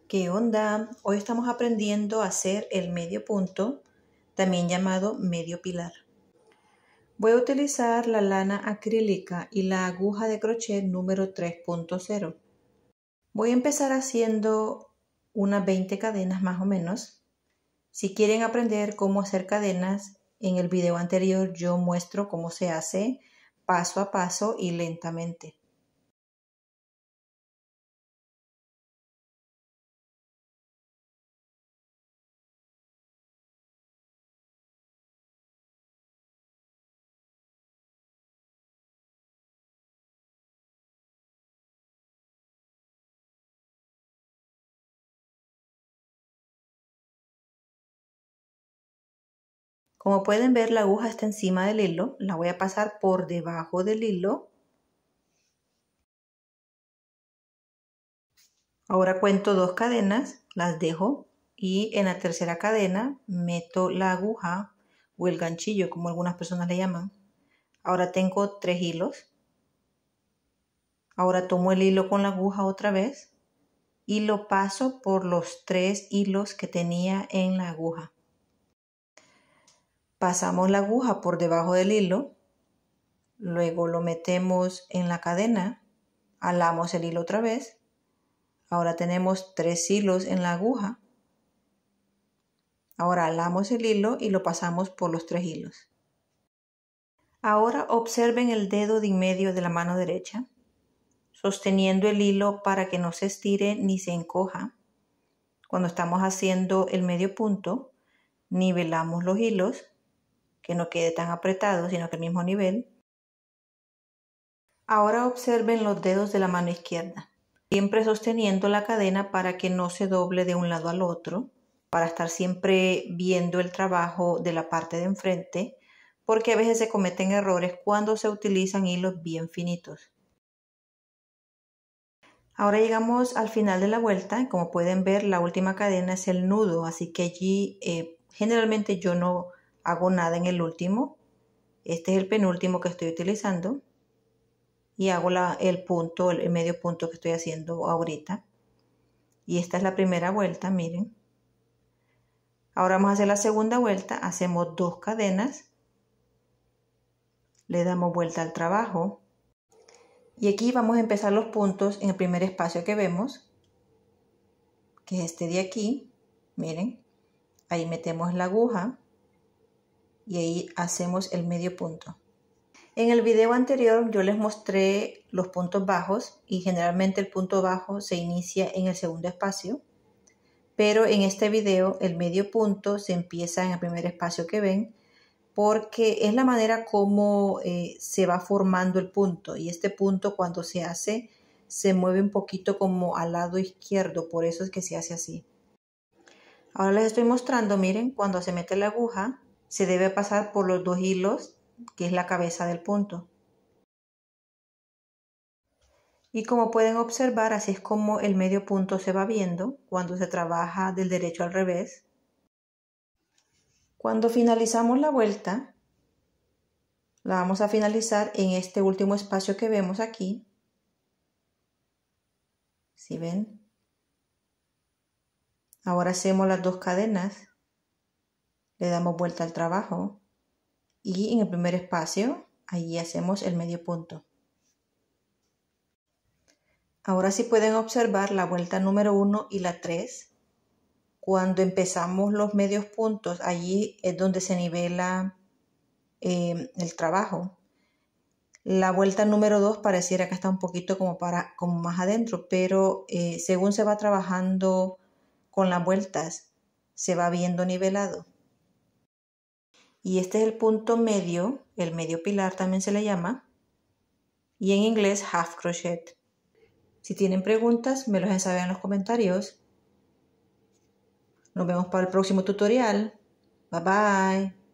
¿Qué onda? Hoy estamos aprendiendo a hacer el medio punto, también llamado medio pilar. Voy a utilizar la lana acrílica y la aguja de crochet número 3.0. Voy a empezar haciendo unas 20 cadenas más o menos. Si quieren aprender cómo hacer cadenas, en el video anterior yo muestro cómo se hace paso a paso y lentamente. Como pueden ver, la aguja está encima del hilo. La voy a pasar por debajo del hilo. Ahora cuento 2 cadenas, las dejo y en la tercera cadena meto la aguja o el ganchillo, como algunas personas le llaman. Ahora tengo 3 hilos. Ahora tomo el hilo con la aguja otra vez y lo paso por los 3 hilos que tenía en la aguja. Pasamos la aguja por debajo del hilo, luego lo metemos en la cadena, alamos el hilo otra vez. Ahora tenemos 3 hilos en la aguja. Ahora alamos el hilo y lo pasamos por los 3 hilos. Ahora observen el dedo de en medio de la mano derecha, sosteniendo el hilo para que no se estire ni se encoja. Cuando estamos haciendo el medio punto, nivelamos los hilos, que no quede tan apretado, sino que al mismo nivel. Ahora observen los dedos de la mano izquierda, siempre sosteniendo la cadena para que no se doble de un lado al otro, para estar siempre viendo el trabajo de la parte de enfrente, porque a veces se cometen errores cuando se utilizan hilos bien finitos. Ahora llegamos al final de la vuelta. Como pueden ver, la última cadena es el nudo, así que allí generalmente yo no hago nada en el último. Este es el penúltimo que estoy utilizando y hago el punto, el medio punto que estoy haciendo ahorita. Y esta es la primera vuelta, miren. Ahora vamos a hacer la segunda vuelta, hacemos 2 cadenas, le damos vuelta al trabajo y aquí vamos a empezar los puntos en el primer espacio que vemos, que es este de aquí. Miren, ahí metemos la aguja y ahí hacemos el medio punto. En el video anterior yo les mostré los puntos bajos y generalmente el punto bajo se inicia en el segundo espacio, pero en este video el medio punto se empieza en el primer espacio que ven, porque es la manera como se va formando el punto, y este punto cuando se hace se mueve un poquito como al lado izquierdo, por eso es que se hace así. Ahora les estoy mostrando, miren, cuando se mete la aguja se debe pasar por los 2 hilos, que es la cabeza del punto. Y como pueden observar, así es como el medio punto se va viendo cuando se trabaja del derecho al revés. Cuando finalizamos la vuelta, la vamos a finalizar en este último espacio que vemos aquí. ¿Sí ven? Ahora hacemos las 2 cadenas, le damos vuelta al trabajo y en el primer espacio, allí hacemos el medio punto. Ahora sí pueden observar la vuelta número 1 y la 3. Cuando empezamos los medios puntos, allí es donde se nivela el trabajo. La vuelta número 2 pareciera que está un poquito como más adentro, pero según se va trabajando con las vueltas, se va viendo nivelado. Y este es el punto medio, el medio pilar también se le llama, y en inglés half crochet. Si tienen preguntas, me los dejan saber en los comentarios. Nos vemos para el próximo tutorial. Bye bye.